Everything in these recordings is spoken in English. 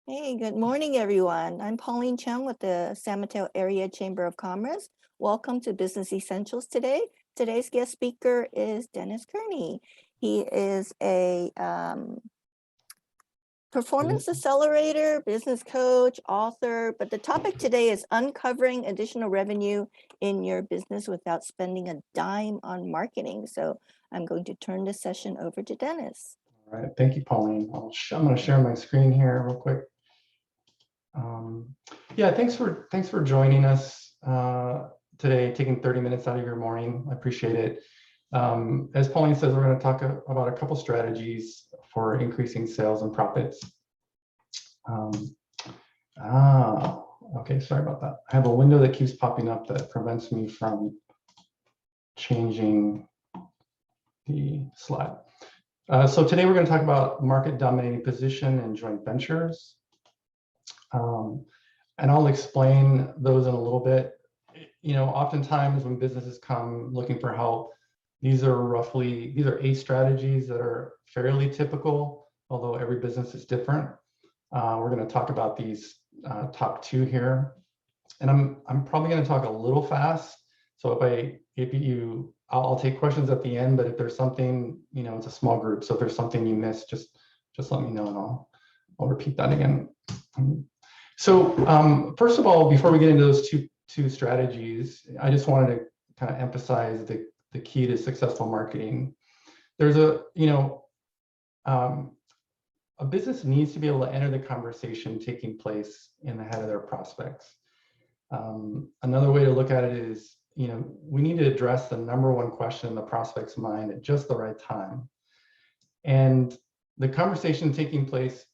Hey, good morning, everyone. I'm Pauline Chung with the San Mateo Area Chamber of Commerce. Welcome to Business Essentials today. Today's guest speaker is Dennis Kearney. He is a performance accelerator, business coach, author, but the topic today is uncovering additional revenue in your business without spending a dime on marketing. So I'm going to turn the session over to Dennis. All right, thank you, Pauline. I'm going to share my screen here real quick. Yeah, thanks for joining us today, taking 30 minutes out of your morning. I appreciate it. As Pauline says, we're going to talk about a couple strategies for increasing sales and profits. Okay, sorry about that. I have a window that keeps popping up that prevents me from changing the slide. So today we're going to talk about market dominating position and joint ventures. And I'll explain those in a little bit. You know, oftentimes when businesses come looking for help, these are 8 strategies that are fairly typical, although every business is different. We're going to talk about these top 2 here. And I'm probably going to talk a little fast. So I'll take questions at the end, but if there's something, you know, it's a small group. So if there's something you missed, just let me know and I'll repeat that again. So first of all, before we get into those two strategies, I just wanted to kind of emphasize the key to successful marketing. There's a business needs to be able to enter the conversation taking place in the head of their prospects. Another way to look at it is, you know, we need to address the #1 question in the prospect's mind at just the right time. And the conversation taking place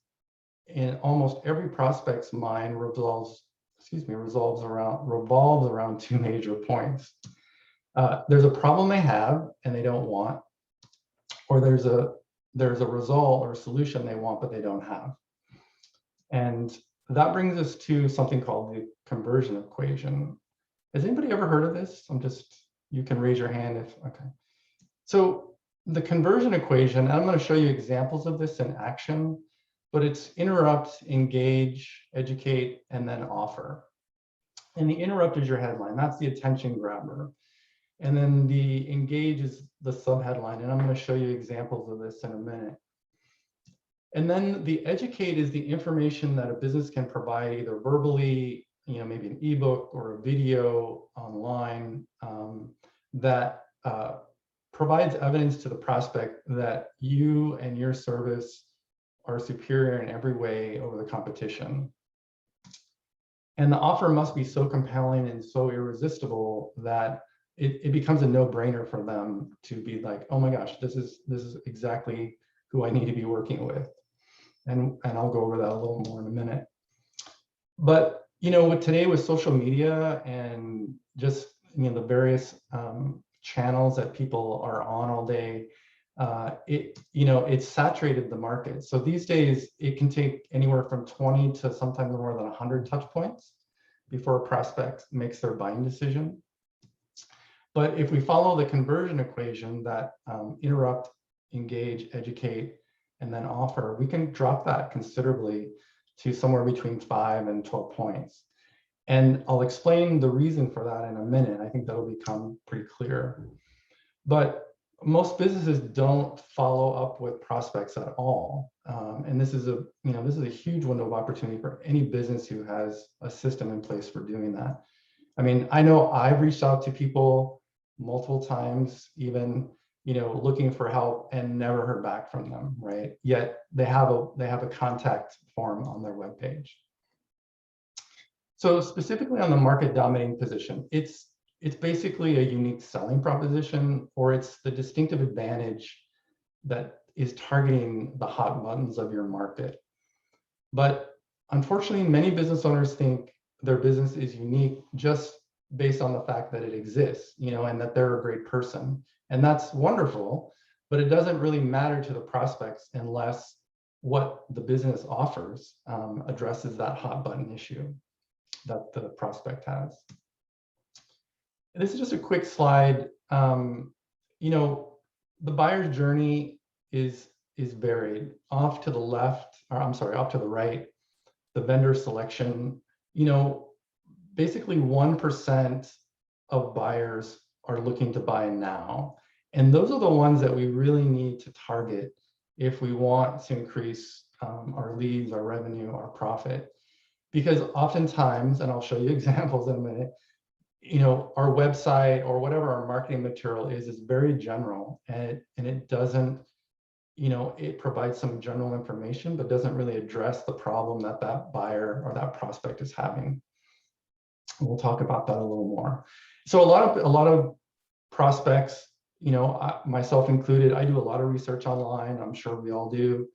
in almost every prospect's mind revolves around 2 major points. There's a problem they have and they don't want, or there's a result or a solution they want but they don't have. And that brings us to something called the conversion equation. Has anybody ever heard of this? You can raise your hand if, okay. So the conversion equation, and I'm going to show you examples of this in action, but it's interrupt, engage, educate, and then offer. And the interrupt is your headline. That's the attention grabber. And then the engage is the subheadline. And I'm going to show you examples of this in a minute. And then the educate is the information that a business can provide either verbally, you know, maybe an ebook or a video online that provides evidence to the prospect that you and your service are superior in every way over the competition. And the offer must be so compelling and so irresistible that it becomes a no-brainer for them to be like, oh my gosh, this is exactly who I need to be working with. And I'll go over that a little more in a minute. But you know, today with social media and just, you know, the various channels that people are on all day, it's saturated the market. So these days it can take anywhere from 20 to sometimes more than 100 touch points before a prospect makes their buying decision. But if we follow the conversion equation that interrupt, engage, educate, and then offer, we can drop that considerably to somewhere between 5 and 12 points. And I'll explain the reason for that in a minute. I think that'll become pretty clear. But most businesses don't follow up with prospects at all. And this is a huge window of opportunity for any business who has a system in place for doing that. I mean, I know I've reached out to people multiple times, even, you know, looking for help and never heard back from them, right? Yet they have a contact form on their webpage. So specifically on the market dominating position, it's basically a unique selling proposition, or it's the distinctive advantage that is targeting the hot buttons of your market. But unfortunately, many business owners think their business is unique just based on the fact that it exists, you know, and that they're a great person. And that's wonderful, but it doesn't really matter to the prospects unless what the business offers addresses that hot button issue that the prospect has. And this is just a quick slide. You know, the buyer's journey is varied. Off to the left, or I'm sorry, off to the right, the vendor selection, you know, basically 1% of buyers are looking to buy now. And those are the ones that we really need to target if we want to increase our leads, our revenue, our profit. Because oftentimes, and I'll show you examples in a minute, you know, our website or whatever our marketing material is very general, and it doesn't, you know, it provides some general information, but doesn't really address the problem that that buyer or that prospect is having. We'll talk about that a little more. So a lot of prospects, you know, myself included, I do a lot of research online. I'm sure we all do.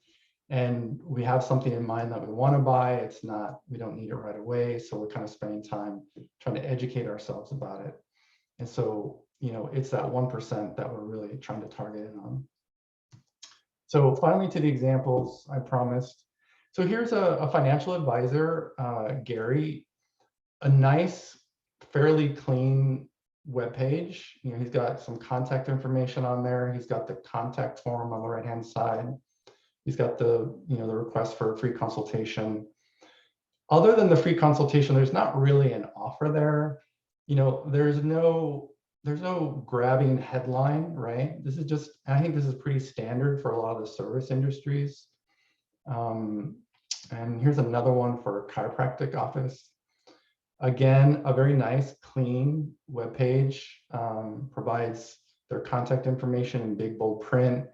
And we have something in mind that we want to buy. It's not, we don't need it right away. So we're kind of spending time trying to educate ourselves about it. And so, you know, it's that 1% that we're really trying to target in on. So finally, to the examples I promised. So here's a financial advisor, Gary, a nice, fairly clean web page. You know, he's got some contact information on there. He's got the contact form on the right-hand side. He's got the, you know, the request for a free consultation. Other than the free consultation, there's not really an offer there. You know, there's no grabbing headline, right? This is just, I think this is pretty standard for a lot of the service industries. And here's another one for a chiropractic office. Again, a very nice, clean web page, provides their contact information in big, bold print.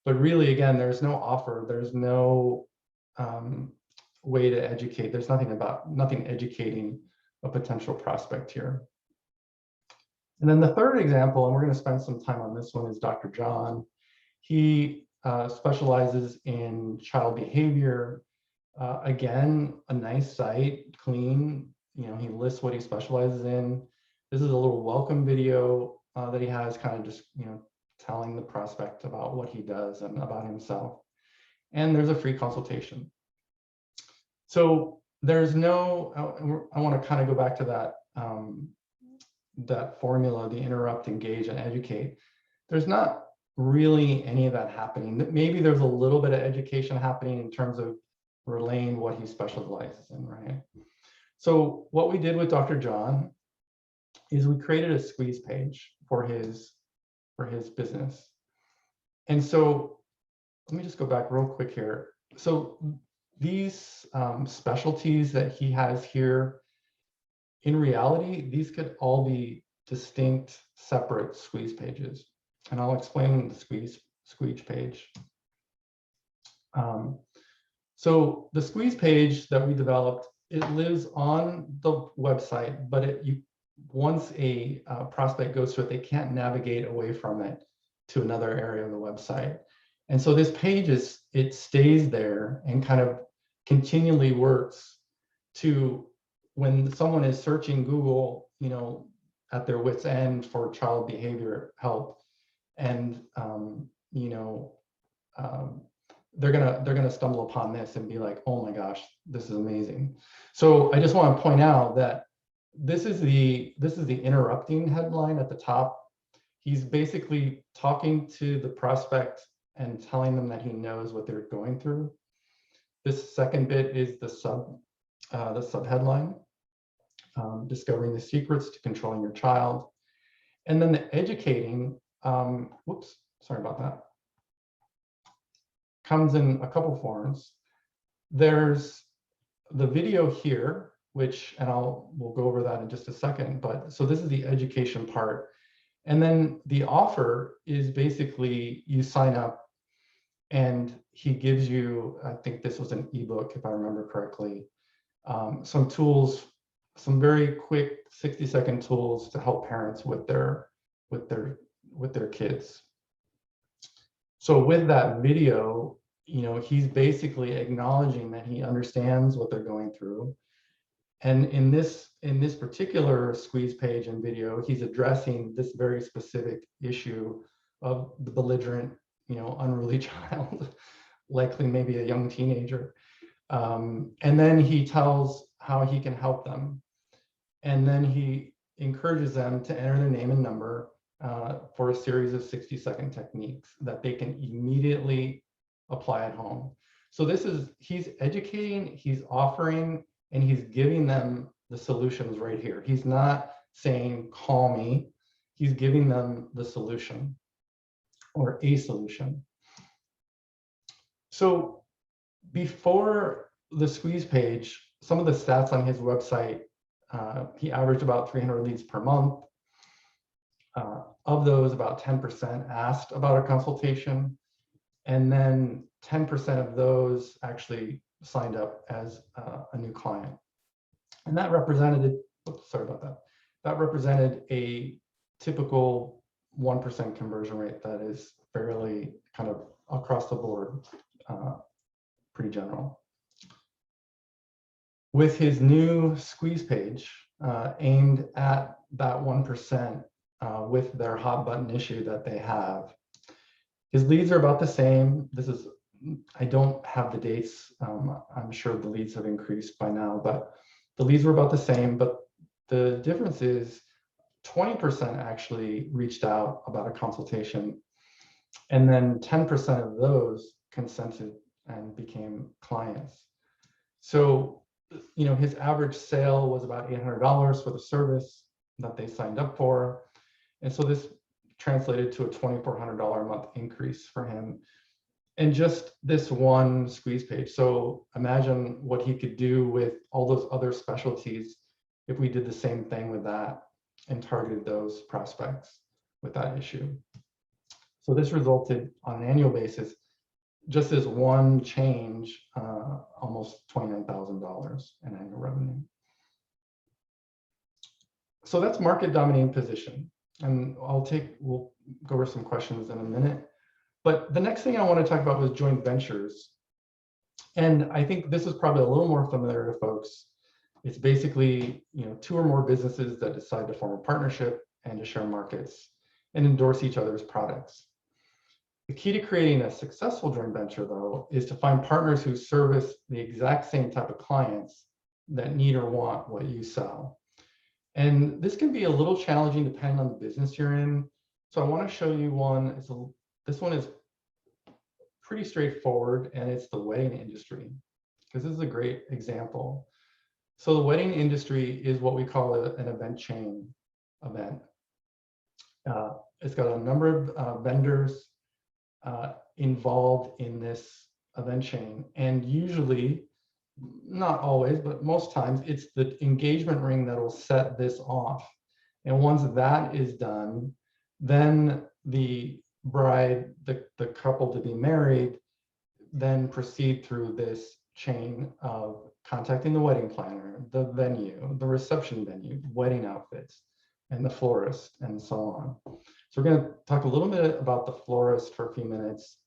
But really, again, there's no offer. There's no way to educate. There's nothing educating a potential prospect here. And then the third example, and we're going to spend some time on this one, is Dr. John. He specializes in child behavior. Again, a nice site, clean. You know, he lists what he specializes in. This is a little welcome video that he has, kind of just, you know, telling the prospect about what he does and about himself. And there's a free consultation. So there's no, I want to kind of go back to that, that formula, the interrupt, engage, and educate. There's not really any of that happening. Maybe there's a little bit of education happening in terms of relaying what he specializes in, right? So what we did with Dr. John is we created a squeeze page for his business. And so let me just go back real quick here. So these specialties that he has here, in reality, these could all be distinct, separate squeeze pages. And I'll explain the squeeze page. So the squeeze page that we developed, it lives on the website, but once a prospect goes to it, they can't navigate away from it to another area of the website. And so this page it stays there and kind of continually works to, when someone is searching Google, you know, at their wit's end for child behavior help, and you know, they're gonna stumble upon this and be like, oh my gosh, this is amazing. So I just want to point out that this is the interrupting headline at the top. He's basically talking to the prospect and telling them that he knows what they're going through. This second bit is the sub headline, discovering the secrets to controlling your child. And then the educating, whoops, sorry about that, comes in a couple forms. There's the video here, which, and we'll go over that in just a second, but so this is the education part. And then the offer is basically you sign up and he gives you, I think this was an ebook, if I remember correctly, some tools, some very quick 60-second tools to help parents with their kids. So with that video, you know, he's basically acknowledging that he understands what they're going through. And in this particular squeeze page and video, he's addressing this very specific issue of the belligerent, you know, unruly child, likely maybe a young teenager. And then he tells how he can help them. And then he encourages them to enter their name and number for a series of 60-second techniques that they can immediately apply at home. So he's educating, he's offering, and he's giving them the solutions right here. He's not saying, call me. He's giving them the solution or a solution. So before the squeeze page, some of the stats on his website, he averaged about 300 leads per month. Of those, about 10% asked about a consultation. And then 10% of those actually signed up as a new client. And that represented, oops, sorry about that. That represented a typical 1% conversion rate that is fairly kind of across the board, pretty general. With his new squeeze page aimed at that 1% with their hot button issue that they have, his leads are about the same. I don't have the dates. I'm sure the leads have increased by now, but the leads were about the same. But the difference is 20% actually reached out about a consultation, and then 10% of those consented and became clients. So, his average sale was about $800 for the service that they signed up for. And so this translated to a $2,400 a month increase for him. And just this one squeeze page. So imagine what he could do with all those other specialties if we did the same thing with that and targeted those prospects with that issue. So this resulted on an annual basis, just as one change, almost $29,000 in annual revenue. So that's market dominating position. And we'll go over some questions in a minute. But the next thing I want to talk about was joint ventures. And I think this is probably a little more familiar to folks. It's basically, two or more businesses that decide to form a partnership and to share markets and endorse each other's products. The key to creating a successful joint venture, though, is to find partners who service the exact same type of clients that need or want what you sell. And this can be a little challenging depending on the business you're in. So I want to show you one. This one is pretty straightforward, and it's the wedding industry, because this is a great example. So the wedding industry is what we call an event chain event. It's got a number of vendors involved in this event chain, and usually, not always, but most times, it's the engagement ring that will set this off. And once that is done, then the bride, the couple to be married, then proceed through this chain of contacting the wedding planner, the venue, the reception venue, wedding outfits, and the florist, and so on. So we're going to talk a little bit about the florist for a few minutes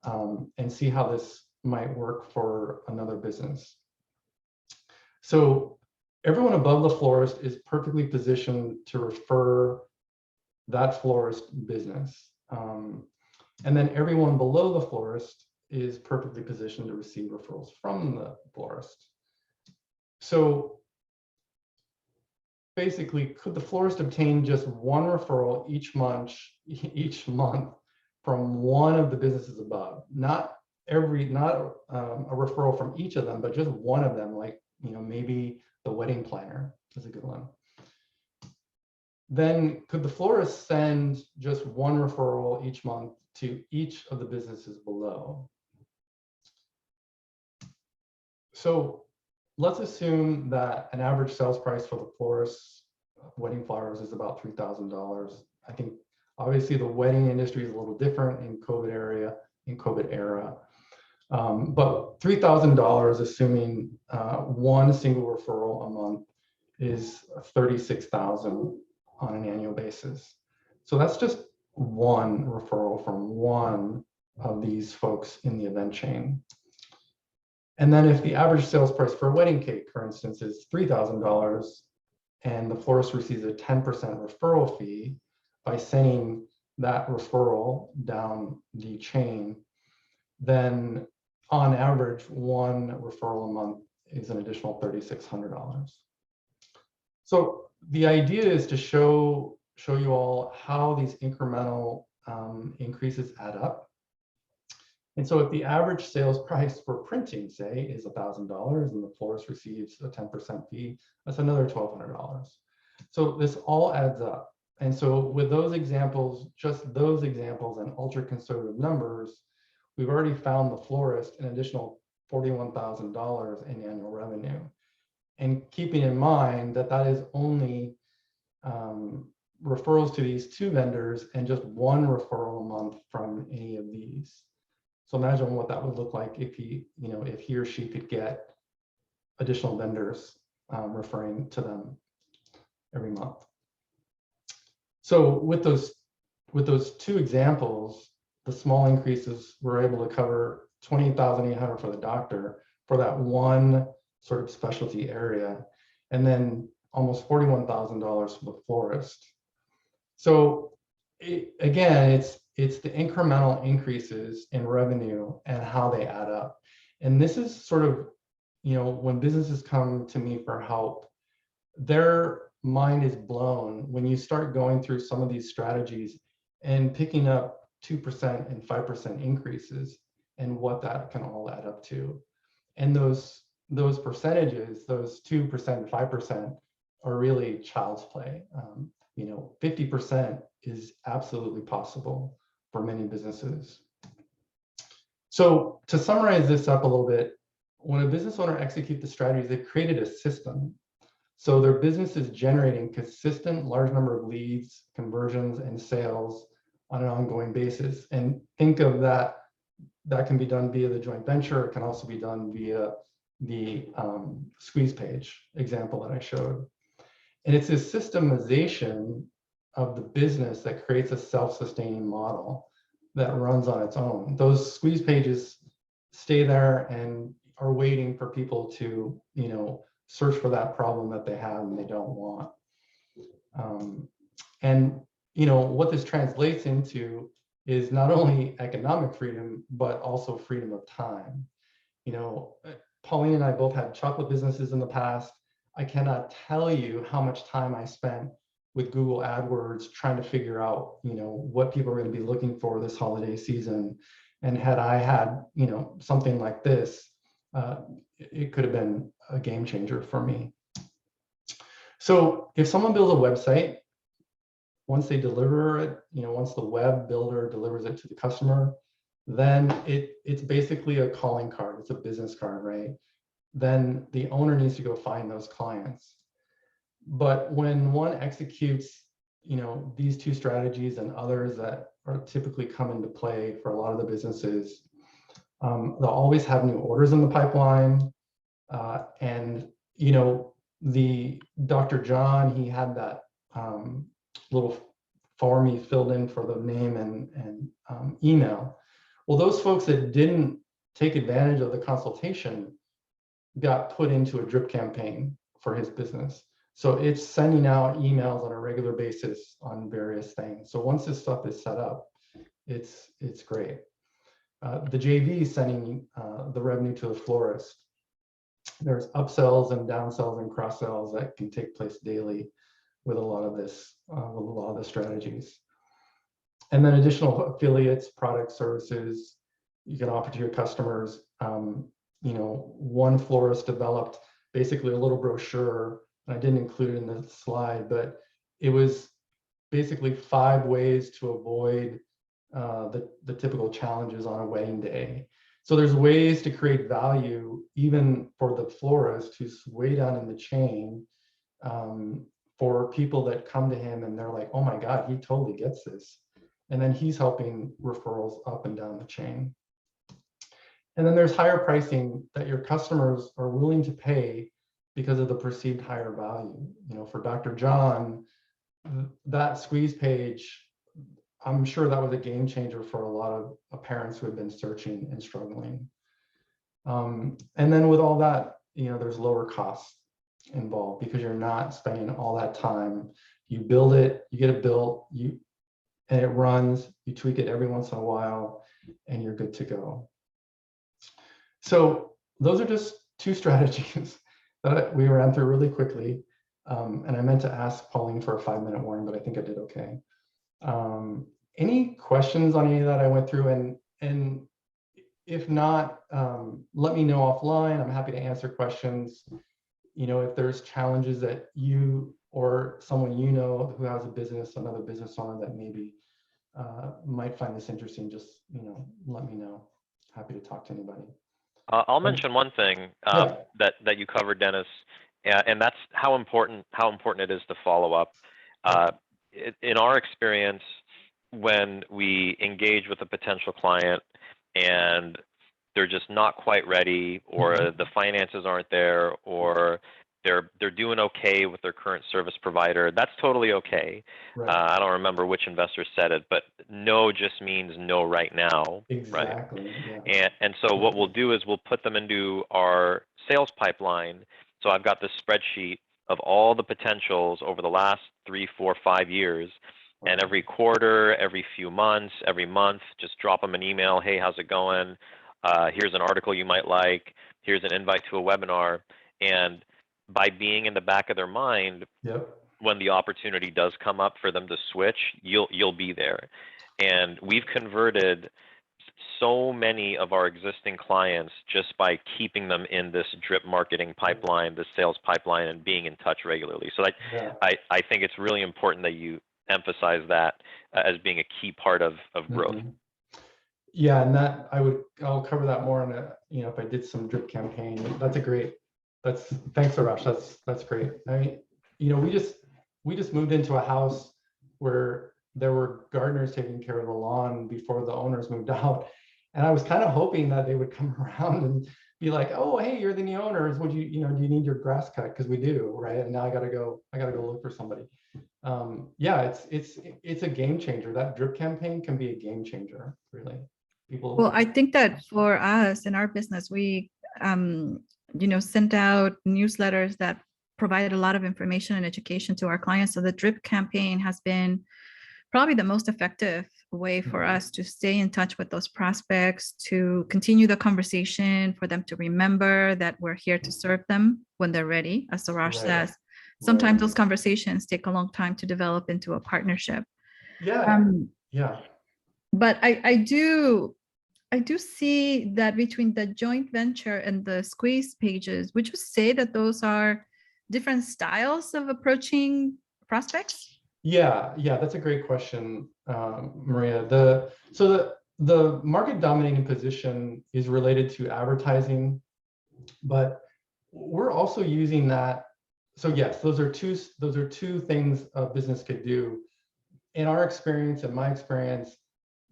and see how this might work for another business. So everyone above the florist is perfectly positioned to refer that florist business. And then everyone below the florist is perfectly positioned to receive referrals from the florist. So basically, could the florist obtain just one referral each month from one of the businesses above? Not a referral from each of them, but just one of them, like maybe the wedding planner is a good one. Then could the florist send just one referral each month to each of the businesses below? So let's assume that an average sales price for the florist's wedding flowers is about $3,000. I think obviously the wedding industry is a little different in COVID era. But $3,000, assuming one single referral a month, is $36,000 on an annual basis. So that's just one referral from one of these folks in the event chain. And then if the average sales price for a wedding cake, for instance, is $3,000, and the florist receives a 10% referral fee by sending that referral down the chain, then on average, one referral a month is an additional $3,600. So the idea is to show you all how these incremental increases add up. And so if the average sales price for printing, say, is $1,000 and the florist receives a 10% fee, that's another $1,200. So this all adds up. And so with those examples, just those examples and ultra conservative numbers, we've already found the florist an additional $41,000 in annual revenue. And keeping in mind that that is only referrals to these two vendors and just one referral a month from any of these. So imagine what that would look like if if he or she could get additional vendors referring to them every month. So with those two examples, the small increases were able to cover $28,800 for the doctor for that one sort of specialty area, and then almost $41,000 for the florist. So again, it's the incremental increases in revenue and how they add up. And this is sort of, when businesses come to me for help, their mind is blown when you start going through some of these strategies and picking up 2% and 5% increases and what that can all add up to. And those percentages, those 2%, 5%, are really child's play. 50% is absolutely possible for many businesses. So to summarize this up a little bit, when a business owner executes the strategies, they've created a system. So their business is generating consistent large number of leads, conversions, and sales on an ongoing basis. And think of that can be done via the joint venture. It can also be done via the squeeze page example that I showed. And it's this systemization of the business that creates a self-sustaining model that runs on its own. Those squeeze pages stay there and are waiting for people to, search for that problem that they have and they don't want. What this translates into is not only economic freedom, but also freedom of time. Pauline and I both had chocolate businesses in the past. I cannot tell you how much time I spent with Google AdWords trying to figure out, what people are going to be looking for this holiday season. And had I had, something like this, it could have been a game changer for me. So if someone builds a website, once they deliver it, once the web builder delivers it to the customer, then it's basically a calling card. It's a business card, right? Then the owner needs to go find those clients. But when one executes, these two strategies and others that are typically come into play for a lot of the businesses, they'll always have new orders in the pipeline. And, the Dr. John, he had that little form he filled in for the name and email. Well, those folks that didn't take advantage of the consultation got put into a drip campaign for his business. So it's sending out emails on a regular basis on various things. So once this stuff is set up, it's great. The JV is sending the revenue to the florist. There's upsells and downsells and cross sells that can take place daily with a lot of this, with a lot of the strategies. And then additional affiliates, products, services you can offer to your customers. One florist developed basically a little brochure, and I didn't include it in the slide, but it was basically 5 ways to avoid the typical challenges on a wedding day. So there's ways to create value even for the florist who's way down in the chain, for people that come to him and they're like, oh my God, he totally gets this. And then he's helping referrals up and down the chain. And then there's higher pricing that your customers are willing to pay because of the perceived higher value. For Dr. John, that squeeze page, I'm sure that was a game changer for a lot of parents who have been searching and struggling. And then with all that, there's lower costs involved because you're not spending all that time. You build it, you get it built, and it runs, you tweak it every once in a while, and you're good to go. So those are just 2 strategies that we ran through really quickly. And I meant to ask Pauline for a 5-minute warning, but I think I did okay. Any questions on any of that I went through? And if not, let me know offline. I'm happy to answer questions. If there's challenges that you or someone who has a business, another business owner that maybe might find this interesting, just let me know. Happy to talk to anybody. I'll mention one thing that you covered, Dennis, and that's how important it is to follow up. In our experience, when we engage with a potential client and they're just not quite ready, or the finances aren't there, or they're doing okay with their current service provider, that's totally okay. Right. I don't remember which investor said it, but no just means no right now. Exactly. Right? Yeah. And so what we'll do is we'll put them into our sales pipeline. So I've got this spreadsheet of all the potentials over the last 3, 4, 5 years. Right. And every quarter, every few months, every month, just drop them an email. Hey, how's it going? Here's an article you might like. Here's an invite to a webinar. And by being in the back of their mind, when the opportunity does come up for them to switch, you'll be there. And we've converted so many of our existing clients just by keeping them in this drip marketing pipeline, this sales pipeline, and being in touch regularly. So I think it's really important that you emphasize that as being a key part of growth. Yeah, and that I'll cover that more in if I did some drip campaign. Thanks, Arash. That's great. We just moved into a house where there were gardeners taking care of the lawn before the owners moved out. And I was kind of hoping that they would come around and be like, oh, hey, you're the new owners. Would do you need your grass cut? Because we do, right? And now I gotta go look for somebody. Yeah, it's a game changer. That drip campaign can be a game changer, really. Well, I think that for us in our business, we send out newsletters that provide a lot of information and education to our clients. So the drip campaign has been probably the most effective way for us to stay in touch with those prospects, to continue the conversation, for them to remember that we're here to serve them when they're ready. As Arash says, sometimes those conversations take a long time to develop into a partnership. But I do see that between the joint venture and the squeeze pages, would you say that those are different styles of approaching prospects? Yeah, that's a great question, Maria. The market dominating position is related to advertising, but we're also using that. So yes, those are two things a business could do. In our experience, in my experience,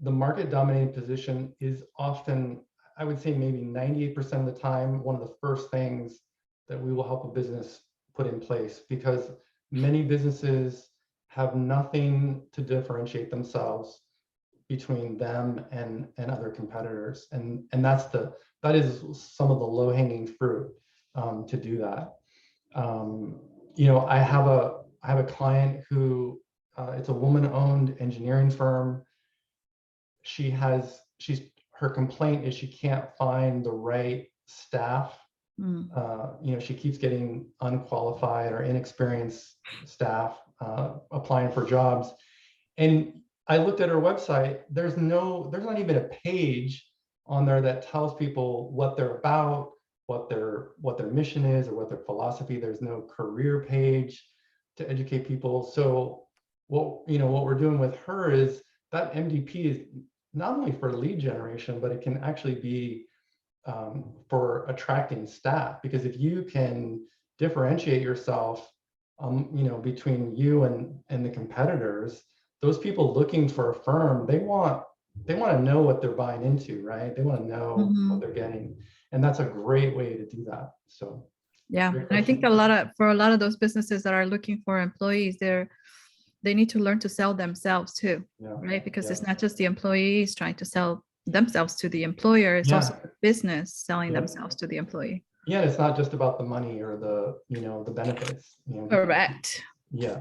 the market dominating position is often, I would say maybe 98% of the time, one of the first things that we will help a business put in place, because many businesses have nothing to differentiate themselves between them and other competitors. And that is some of the low-hanging fruit to do that. I have a client who it's a woman-owned engineering firm. Her complaint is she can't find the right staff. She keeps getting unqualified or inexperienced staff applying for jobs. And I looked at her website. There's not even a page on there that tells people what they're about, what their mission is, or what their philosophy. There's no career page to educate people. So what we're doing with her is that MDP is not only for lead generation, but it can actually be for attracting staff. Because if you can differentiate yourself, between you and the competitors, those people looking for a firm, they want to know what they're buying into, right? They want to know what they're getting, and that's a great way to do that. So yeah, and I think for a lot of those businesses that are looking for employees, they need to learn to sell themselves too, right? Because it's not just the employees trying to sell themselves to the employer, it's also the business selling themselves to the employee. Yeah, it's not just about the money or the benefits. Correct. Yeah.